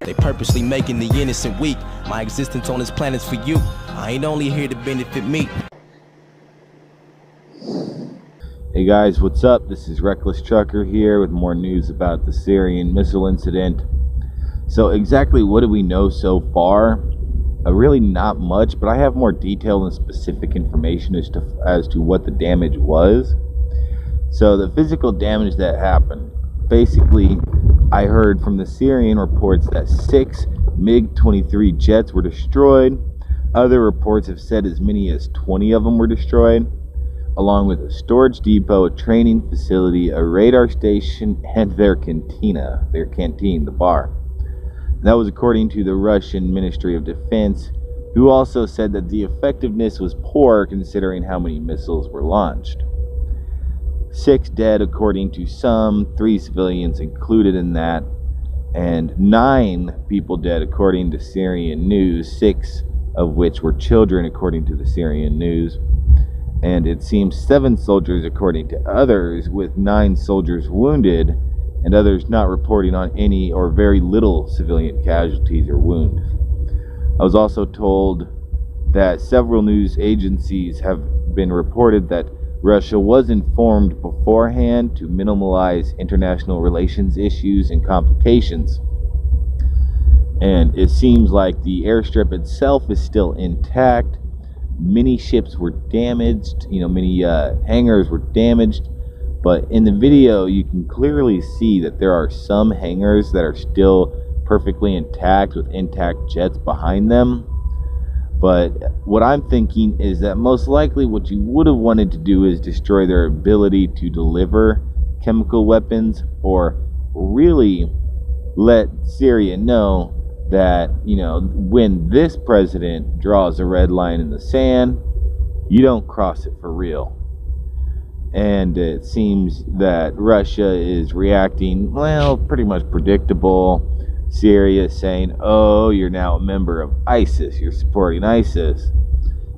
They purposely making the innocent weak. My existence on this planet's for you. I ain't only here to benefit me. Hey guys, what's up? This is Reckless Trucker here with more news about the Syrian missile incident. So exactly what do we know so far? Really not much, but I have more detailed and specific information as to what the damage was. So the physical damage that happened, basically I heard from the Syrian reports that 6 MiG-23 jets were destroyed. Other reports have said as many as 20 of them were destroyed, along with a storage depot, a training facility, a radar station, and their canteen, the bar. That was according to the Russian Ministry of Defense, who also said that the effectiveness was poor considering how many missiles were launched. 6 dead according to some, 3 civilians included in that, and 9 people dead according to Syrian news, 6 of which were children according to the Syrian news. And it seems 7 soldiers according to others, with 9 soldiers wounded, and others not reporting on any or very little civilian casualties or wounds. I was also told that several news agencies have been reported that Russia was informed beforehand to minimize international relations issues and complications. And it seems like the airstrip itself is still intact. Many ships were damaged, many hangars were damaged. But in the video, you can clearly see that there are some hangars that are still perfectly intact with intact jets behind them. But what I'm thinking is that most likely what you would have wanted to do is destroy their ability to deliver chemical weapons, or really let Syria know that, when this president draws a red line in the sand, you don't cross it for real. And it seems that Russia is reacting, pretty much predictable. Syria is saying, oh, you're now a member of ISIS, you're supporting ISIS.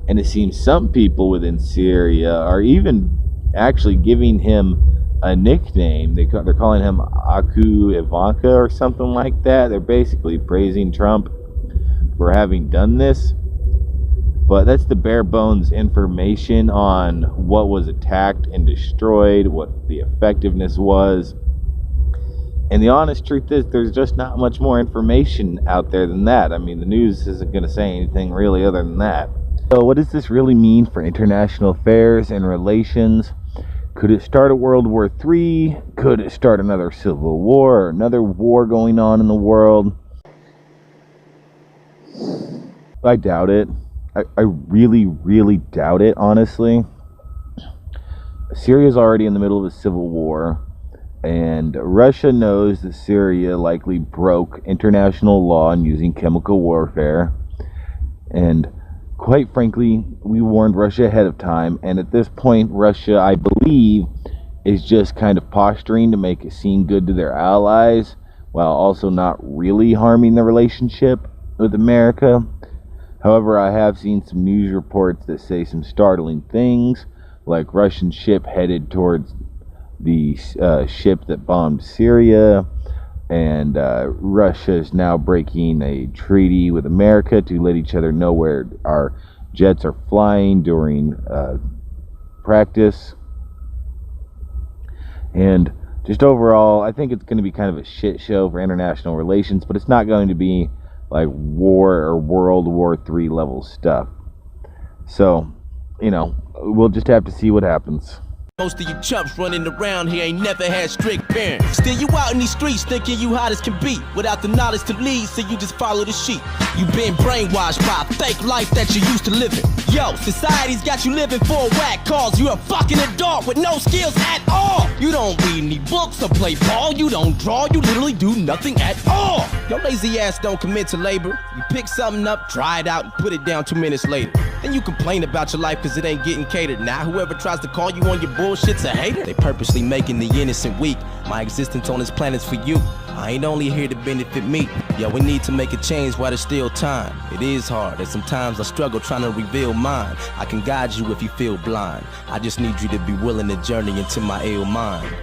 And it seems some people within Syria are even actually giving him a nickname. They're calling him Aku Ivanka or something like that. They're basically praising Trump for having done this. But that's the bare bones information on what was attacked and destroyed, what the effectiveness was. And the honest truth is, there's just not much more information out there than that. I mean, the news isn't going to say anything really other than that. So what does this really mean for international affairs and relations? Could it start a World War III? Could it start another civil war or another war going on in the world? I doubt it. I really, really doubt it, honestly. Syria's already in the middle of a civil war, and Russia knows that Syria likely broke international law in using chemical warfare. And quite frankly, we warned Russia ahead of time, and at this point, Russia, I believe, is just kind of posturing to make it seem good to their allies, while also not really harming the relationship with America. However, I have seen some news reports that say some startling things, like Russian ship headed towards the ship that bombed Syria, and Russia is now breaking a treaty with America to let each other know where our jets are flying during practice. And just overall, I think it's going to be kind of a shit show for international relations, but it's not going to be like war or World War III level stuff. So, we'll just have to see what happens. Most of you chumps running around here ain't never had strict parents. Still you out in these streets thinking you hot as can be, without the knowledge to lead, so you just follow the sheep. You been brainwashed by a fake life that you used to live in. Yo, society's got you living for a whack cause. You're a fucking adult with no skills at all. You don't read any books or play ball. You don't draw, you literally do nothing at all. Your lazy ass don't commit to labor. You pick something up, try it out, and put it down 2 minutes later. Then you complain about your life cause it ain't getting catered. Now whoever tries to call you on your bullshit's a hater. They purposely making the innocent weak. My existence on this planet's for you. I ain't only here to benefit me. Yo, we need to make a change while there's still time. It is hard, and sometimes I struggle trying to reveal mine. I can guide you if you feel blind. I just need you to be willing to journey into my ill mind.